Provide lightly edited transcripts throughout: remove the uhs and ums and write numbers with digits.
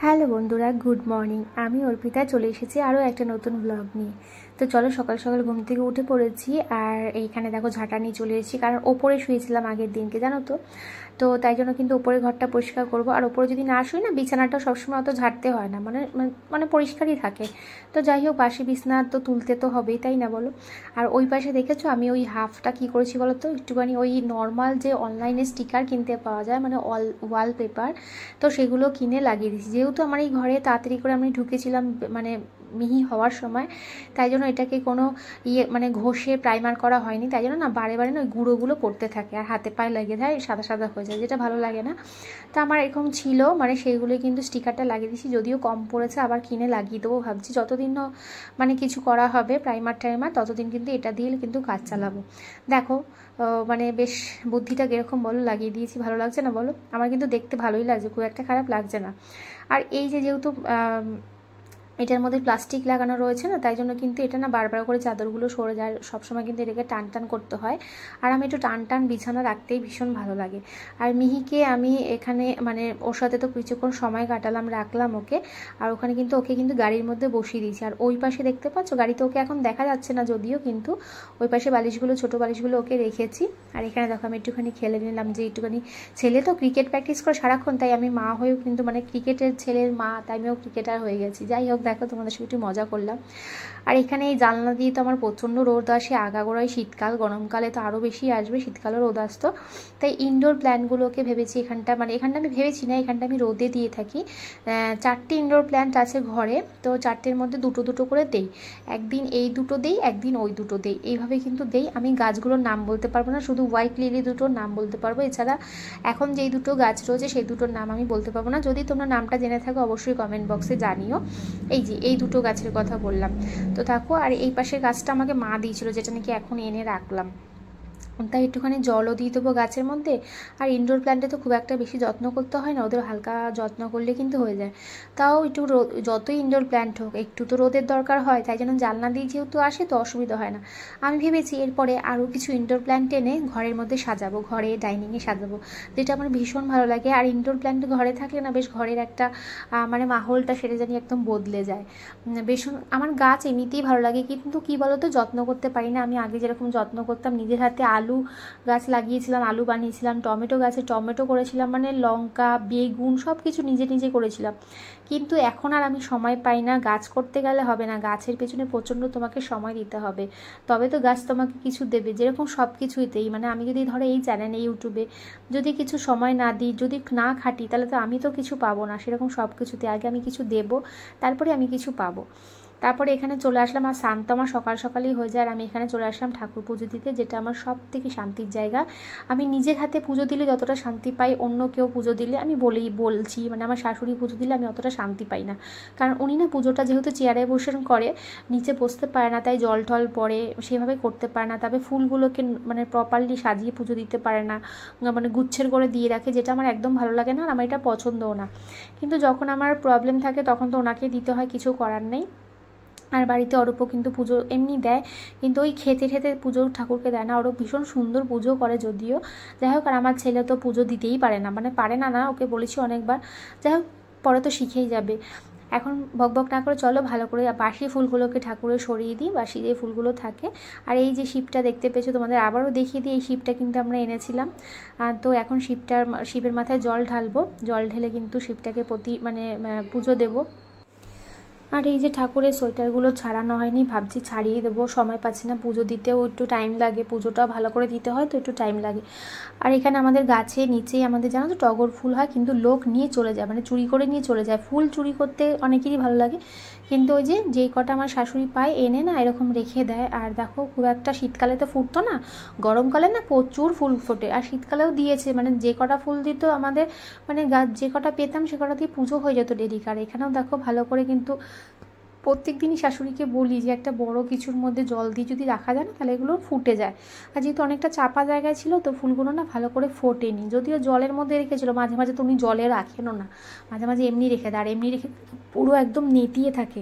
Hello বন্ধুরা, good morning. আমি অর্পিতা চলে এসেছি আরও একটা নতুন ব্লগ নিয়ে। তো চলো, সকাল সকাল ঘুম থেকে উঠে পড়েছি। আর এইখানে দেখো ঝাঁটা নিয়ে চলে এসেছি, কারণ ওপরে শুয়েছিলাম আগের দিনকে, জানো তো। তো তাই জন্য কিন্তু ওপরে ঘরটা পরিষ্কার করবো। আর ওপরে যদি না শুই না, বিছানাটা সবসময় অত ঝাড়তে হয় না, মানে মানে পরিষ্কারই থাকে। তো যাই হোক, বাসি বিছানা তো তুলতে তো হবেই, তাই না বলো। আর ওই পাশে দেখেছো আমি ওই হাফটা কী করেছি বলো তো, একটুখানি ওই নর্মাল যে অনলাইনে স্টিকার কিনতে পাওয়া যায়, মানে ওয়ালপেপার, তো সেগুলো কিনে লাগিয়ে দিয়েছি। যেহেতু আমার এই ঘরে তাড়াতাড়ি করে আমি ঢুকেছিলাম, মানে মিহি হওয়ার সময়, তাই জন্য এটাকে কোনো মানে ঘষে প্রাইমার করা হয়নি, তাই জন্য না বারে বারে না ওই গুঁড়োগুলো পড়তে থাকে আর হাতে পায়ে লেগে যায়, সাদা সাদা হয়ে যায়, যেটা ভালো লাগে না। তা আমার এরকম ছিল, মানে সেইগুলোই কিন্তু স্টিকারটা লাগিয়ে দিয়েছি। যদিও কম পড়েছে, আবার কিনে লাগিয়ে দেবো ভাবছি। যতদিন না মানে কিছু করা হবে প্রাইমার টাইমার, ততদিন কিন্তু এটা দিয়ে কিন্তু কাজ চালাবো। দেখো মানে বেশ বুদ্ধিটা কীরকম বলো, লাগিয়ে দিয়েছি। ভালো লাগছে না বলো? আমার কিন্তু দেখতে ভালোই লাগছে, খুব একটা খারাপ লাগছে না। আর এই যে যেহেতু এটার মধ্যে প্লাস্টিক লাগানো রয়েছে না, তাই জন্য কিন্তু এটা না বারবার করে চাদরগুলো সরে যায়, সবসময় কিন্তু এটাকে টান টান করতে হয়। আর আমি একটু টান টান বিছানা রাখতেই ভীষণ ভালো লাগে। আর মিহিকে আমি এখানে মানে ওর সাথে তো কিছুক্ষণ সময় কাটালাম, রাখলাম ওকে। আর ওখানে কিন্তু ওকে কিন্তু গাড়ির মধ্যে বসিয়ে দিয়েছি। আর ওই পাশে দেখতে পাচ্ছ, গাড়িতে ওকে এখন দেখা যাচ্ছে না যদিও, কিন্তু ওই পাশে বালিশগুলো, ছোটো বালিশগুলো ওকে রেখেছি। আর এখানে দেখো আমি একটুখানি খেলে নিলাম, যে একটুখানি ছেলে তো ক্রিকেট প্র্যাকটিস করে সারাক্ষণ, তাই আমি মা হয়েও কিন্তু মানে ক্রিকেটের ছেলের মা, তাই আমিও ক্রিকেটার হয়ে গেছি। যাই হোক, দেখো তোমাদের সাথে একটু মজা করলাম। আর এখানে এই জানলা দিয়ে তো আমার প্রচণ্ড রোদ আসে, আগাগোড়ায় শীতকাল, গরমকালে তো আরও বেশি আসবে, শীতকালেও রোদ আসতো। তাই ইনডোর প্ল্যান্টগুলোকে ভেবেছি এখানটা, মানে এখানটা আমি ভেবেছি না, এখানটা আমি রোদে দিয়ে থাকি। 4টে ইনডোর প্ল্যান্ট আছে ঘরে, তো 4টের মধ্যে দুটো দুটো করে দেই। একদিন এই দুটো দেই, একদিন ওই দুটো দেই, এইভাবে কিন্তু দেই। আমি গাছগুলোর নাম বলতে পারবো না, শুধু হোয়াইট লিলি দুটোর নাম বলতে পারবো। এছাড়া এখন যেই দুটো গাছ রয়েছে সেই দুটোর নাম আমি বলতে পারবো না। যদি তোমরা নামটা জেনে থাকো অবশ্যই কমেন্ট বক্সে জানিও। এই যে এই দুটো গাছের কথা বললাম, তো থাকো। আর এই পাশের গাছটা আমাকে মা দিয়েছিল, যেটা নাকি এখন এনে রাখলাম, তাই একটুখানি জলও দিয়ে দেবো গাছের মধ্যে। আর ইনডোর প্ল্যান্টে তো খুব একটা বেশি যত্ন করতে হয় না, ওদের হালকা যত্ন করলে কিন্তু হয়ে যায়। তাও একটু রোদ, যতই ইনডোর প্ল্যান্ট হোক একটু তো রোদের দরকার হয়, তাই জন্য জানলা দিয়ে যেহেতু আসে তো অসুবিধা হয় না। আমি ভেবেছি এরপরে আরও কিছু ইনডোর প্ল্যান্ট এনে ঘরের মধ্যে সাজাবো, ঘরে ডাইনিংয়ে সাজাবো, যেটা আমার ভীষণ ভালো লাগে। আর ইনডোর প্ল্যান্ট ঘরে থাকলে না বেশ ঘরের একটা মানে মাহলটা সেটা জানি একদম বদলে যায়। ভীষণ আমার গাছ এমনিতেই ভালো লাগে, কিন্তু কী বলো তো, যত্ন করতে পারি না। আমি আগে যেরকম যত্ন করতাম, নিজের হাতে আলু গাছ লাগিয়েছিলাম, আলু বানিয়েছিলাম, টমেটো গাছে টমেটো করেছিলাম, মানে লঙ্কা বেগুন সব কিছু নিজে নিজে করেছিলাম। কিন্তু এখন আর আমি সময় পাই না। গাছ করতে গেলে হবে না, গাছের পেছনে প্রচণ্ড তোমাকে সময় দিতে হবে, তবে তো গাছ তোমাকে কিছু দেবে। যেরকম সব কিছুইতেই, মানে আমি যদি ধরো এই চ্যানেলে ইউটিউবে যদি কিছু সময় না দিই, যদি না খাটি, তাহলে তো আমি তো কিছু পাবো না। সেরকম সব কিছুতে আগে আমি কিছু দেবো, তারপরে আমি কিছু পাবো। তারপরে এখানে চলে আসলাম। আর স্নান তো আমার সকাল সকালই হয়ে যায়। আর আমি এখানে চলে আসলাম ঠাকুর পুজো দিতে, যেটা আমার সব থেকে শান্তির জায়গা। আমি নিজের হাতে পুজো দিলে যতটা শান্তি পাই, অন্য কেউ পুজো দিলে, আমি বলছি মানে আমার শাশুড়ি পুজো দিলে আমি অতটা শান্তি পাই না। কারণ উনি না পুজোটা যেহেতু চেয়ারে বসে করে, নিচে বসতে পারে না, তাই জল টল পড়ে, সেভাবে করতে পারে না। তবে ফুলগুলোকে মানে প্রপারলি সাজিয়ে পুজো দিতে পারে না, মানে গুচ্ছের করে দিয়ে রাখে, যেটা আমার একদম ভালো লাগে না, আর আমার এটা পছন্দও না। কিন্তু যখন আমার প্রবলেম থাকে তখন তো ওনাকে দিতে হয়, কিছু করার নেই। আর বাড়িতে অরূপও কিন্তু পুজো এমনি দেয়, কিন্তু ওই খেতে খেতে পুজো ঠাকুরকে দেয় না। অরূপ ভীষণ সুন্দর পুজো করে যদিও। যাই হোক, আর আমার ছেলে তো পুজো দিতেই পারে না, মানে পারে না, ওকে বলেছি অনেকবার। যাই হোক, পরে তো শিখেই যাবে। এখন বকবক না করে চলো ভালো করে বাসি ফুলগুলোকে ঠাকুরে সরিয়ে দিই, বাসি যে ফুলগুলো থাকে। আর এই যে শিবটা দেখতে পেয়েছো, তোমাদের আবারও দেখিয়ে দিই, এই শিবটা কিন্তু আমরা এনেছিলাম। তো এখন শিবের মাথায় জল ঢালবো, জল ঢেলে কিন্তু শিবটাকে মানে পুজো দেবো। আর এই যে ঠাকুরের সোয়েটারগুলো ছাড়ানো হয়নি, ভাবছি ছাড়িয়ে দেবো, সময় পাচ্ছি না। পুজো দিতেও একটু টাইম লাগে, পুজোটাও ভালো করে দিতে হয়, তো একটু টাইম লাগে। আর এখানে আমাদের গাছে নিচেই আমাদের জানো তো টগর ফুল হয়, কিন্তু লোক নিয়ে চলে যায়, মানে চুরি করে নিয়ে চলে যায়। ফুল চুরি করতে অনেকেরই ভালো লাগে, কিন্তু ওই যে যেই কটা আমার শাশুড়ি পায় এনে না এরকম রেখে দেয়। আর দেখো, খুব একটা শীতকালে তো ফুটতো না, গরমকালে না প্রচুর ফুল ফোটে। আর শীতকালেও দিয়েছে, মানে যে কটা ফুল দিত আমাদের, মানে গাছ যে কটা পেতাম সে কটা দিয়ে পুজো হয়ে যেত ডেলিকার। আর এখানেও দেখো ভালো করে কিন্তু প্রত্যেক দিনই শাশুড়িকে বলি যে একটা বড় কিছুর মধ্যে জল দিয়ে যদি রাখা যায় না, তাহলে এগুলো ফুটে যায়। আর যেহেতু অনেকটা চাপা জায়গায় ছিল, তো ফুলগুলো না ভালো করে ফোটেনি, যদিও জলের মধ্যে রেখেছিল। মাঝে মাঝে তো উনি জলে রাখেনও না, মাঝে মাঝে এমনি রেখে দেয়। আর এমনি রেখে পুরো একদম নেতিয়ে থাকে।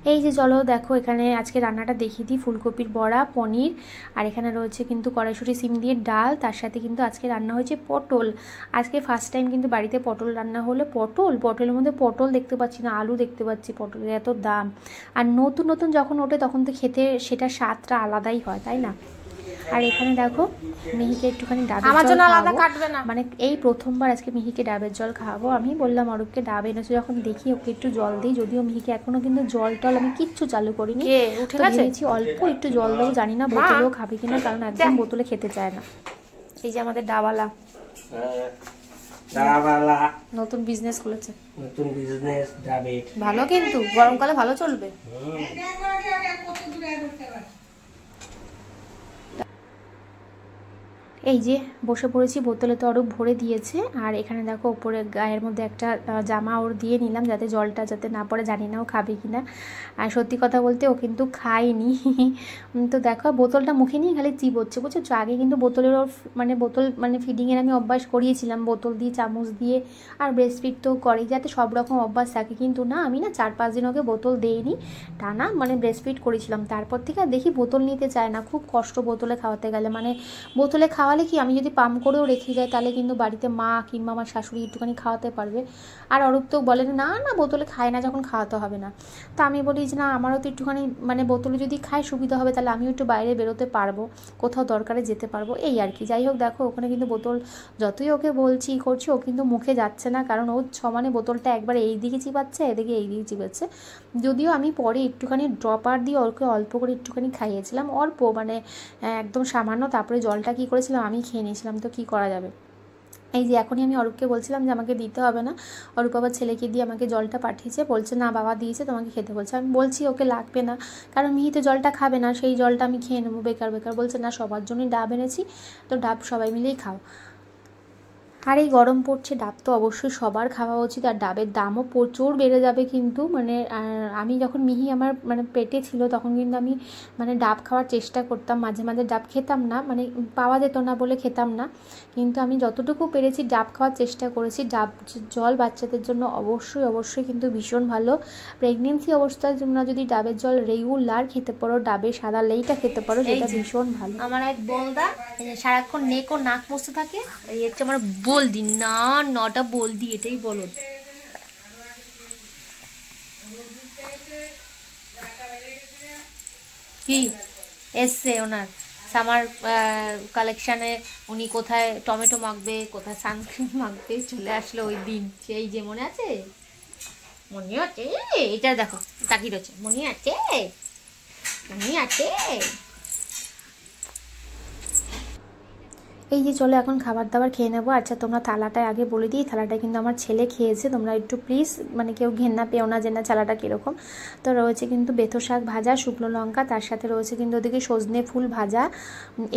এই যে চলো দেখো এখানে আজকে রান্নাটা দেখিয়ে দিই, ফুলকপির বড়া, পনির, আর এখানে রয়েছে কিন্তু কড়াইশুঁটি সিম দিয়ে ডাল, তার সাথে কিন্তু আজকে রান্না হয়েছে পটল। আজকে ফার্স্ট টাইম কিন্তু বাড়িতে পটল রান্না হলো। পটলের মধ্যে পটল দেখতে পাচ্ছি না, আলু দেখতে পাচ্ছি। পটলের এত দাম, আর নতুন নতুন যখন ওঠে তখন তো খেতে সেটা স্বাদটা আলাদাই হয়, তাই না? আর এখানে দেখো মিহিকে একটুখানি ডাবের জল খাওয়াবো, মানে এই প্রথমবার আজকে মিহিকে ডাবের জল খাওয়াবো। আমি বললাম অরূপকে ডাব এনেছে যখন দেখি ওকে একটু জল দিই, যদিও মিহিকে এখনো কিন্তু জল টল আমি কিচ্ছু চালু করিনি, ভেবেছি অল্প একটু জল দেবো। জানি না বোতলেও খাবে কিনা, কারণ একদম বোতলে খেতে চায় না। এই যে আমাদের ডাবালা নতুন বিজনেস খুলেছে, নতুন বিজনেস ডাবের, ভালো কিন্তু গরমকালে ভালো চলবে। এই যে বসে পড়েছি, বোতলে তো অরূপ ভরে দিয়েছে। আর এখানে দেখো ওপরে গায়ের মধ্যে একটা জামা ওর দিয়ে নিলাম, যাতে জলটা যাতে না পড়ে। জানি না ও খাবে কিনা, আর সত্যি কথা বলতে ও কিন্তু খায়নি। তো দেখো বোতলটা মুখে নিয়ে খালি চিবোচ্ছে, বুঝেছো? আগে কিন্তু বোতলের ওর বোতল ফিডিংয়ের আমি অভ্যাস করিয়েছিলাম, বোতল দিয়ে চামচ দিয়ে, আর ব্রেস্ট ফিড তো করেই, যাতে সব রকম অভ্যাস থাকে। কিন্তু না, আমি না 4-5 দিন ওকে বোতল দেইনি, টানা ব্রেস্ট ফিড করেছিলাম। তারপর থেকে আর দেখি বোতল নিতে চায় না, খুব কষ্ট বোতলে খাওয়াতে গেলে। বোতলে খাওয়ালে কি, আমি যদি পাম্প করেও রেখে যাই তাহলে কিন্তু বাড়িতে মা কিংবা আমার শাশুড়ি একটুখানি খাওয়াতে পারবে। আর অরূপ তো বলে না না বোতলে খায় না, যখন খাওয়াতে হবে না। তো আমি বলি যে না, আমারও তো একটুখানি বোতলে যদি খায় সুবিধা হবে, তাহলে আমিও একটু বাইরে বেরোতে পারবো, কোথাও দরকারে যেতে পারবো, এই আর কি। যাই হোক দেখো ওখানে কিন্তু বোতল যতই ওকে বলছি করছি, ও কিন্তু মুখে যাচ্ছে না, কারণ ও সমানে বোতলটা একবার এই দিকে চিবাচ্ছে, এদিকে এই দিকে চিবাচ্ছে। যদিও আমি পরে একটুখানি ড্রপার দিয়ে ওকে অল্প করে একটুখানি খাইয়েছিলাম, অল্প একদম সামান্য। তারপরে জলটা কী করেছিলাম, আমি খেয়ে নিয়েছিলাম। তো কী করা যাবে। এই যে এখনই আমি অরূপকে বলছিলাম যে আমাকে দিতে হবে না, অরূপ বাবার ছেলেকে দিয়ে আমাকে জলটা পাঠিয়েছে, বলছে না বাবা দিয়েছে তোমাকে খেতে বলছে। আমি বলছি ওকে লাগবে না, কারণ মিহি তো জলটা খাবে না, সেই জলটা আমি খেয়ে নেবো বেকার বেকার। বলছে না, সবার জন্যই ডাব এনেছি, তো ডাব সবাই মিলেই খাও। আর এই গরম পড়ছে, ডাব তো অবশ্যই সবার খাওয়া উচিত। আর ডাবের দামও প্রচুর বেড়ে যাবে কিন্তু, আমি যখন মিহি আমার পেটে ছিল তখন কিন্তু আমি ডাব খাওয়ার চেষ্টা করতাম, মাঝে মাঝে ডাব খেতাম না, পাওয়া যেত না বলে খেতাম না, কিন্তু আমি যতটুকু পেরেছি ডাব খাওয়ার চেষ্টা করেছি। ডাব জল বাচ্চাদের জন্য অবশ্যই অবশ্যই কিন্তু ভীষণ ভালো। প্রেগনেন্সি অবস্থায় তোমরা যদি ডাবের জল রেগুলার খেতে পারো, ডাবের সাদা লেইটা খেতে পারো, সেটা ভীষণ ভালো। আমার এক বলদা সারাক্ষণ নেক ও নাক মুছতে থাকে, এই হচ্ছে আমার বলদি, না নটা বলদি, এটাই বলো। কি এসছে ওনার সামার কালেকশানে, উনি কোথায় টমেটো মাখবে, কোথায় সানস্ক্রিন মাখবে, চলে আসলো ওই দিন। সেই যে মনে আছে, মনে আছে, এটা দেখো তাকিয়ে রয়েছে, মনে আছে, মনে আছে। এই যে চলো এখন খাবার দাবার খেয়ে নেবো। আচ্ছা তোমরা থালাটায় আগে বলে দিই, থালাটা কিন্তু আমার ছেলে খেয়েছে, তোমরা একটু প্লিজ কেউ ঘেন্না পেও না যে না থালাটা কীরকম। তো রয়েছে কিন্তু বেথো শাক ভাজা, শুকনো লঙ্কা, তার সাথে রয়েছে কিন্তু ওদিকে সজনে ফুল ভাজা,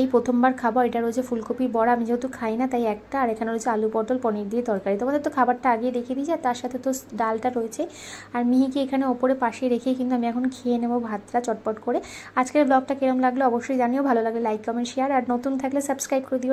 এই প্রথমবার খাবো। এটা রয়েছে ফুলকপির বড়া, আমি যেহেতু খাই না তাই একটা। আর এখানে রয়েছে আলু পটল পনির দিয়ে তরকারি। তোমাদের তো খাবারটা আগে দেখিয়ে দিয়েছি, আর তার সাথে তো ডালটা রয়েছে। আর মিহিকে এখানে ওপরে পাশে রেখে কিন্তু আমি এখন খেয়ে নেবো ভাতটা চটপট করে। আজকের ব্লগটা কিরম লাগলো অবশ্যই জানিও, ভালো লাগলে লাইক কমেন্ট শেয়ার, আর নতুন থাকলে সাবস্ক্রাইব করে দিও।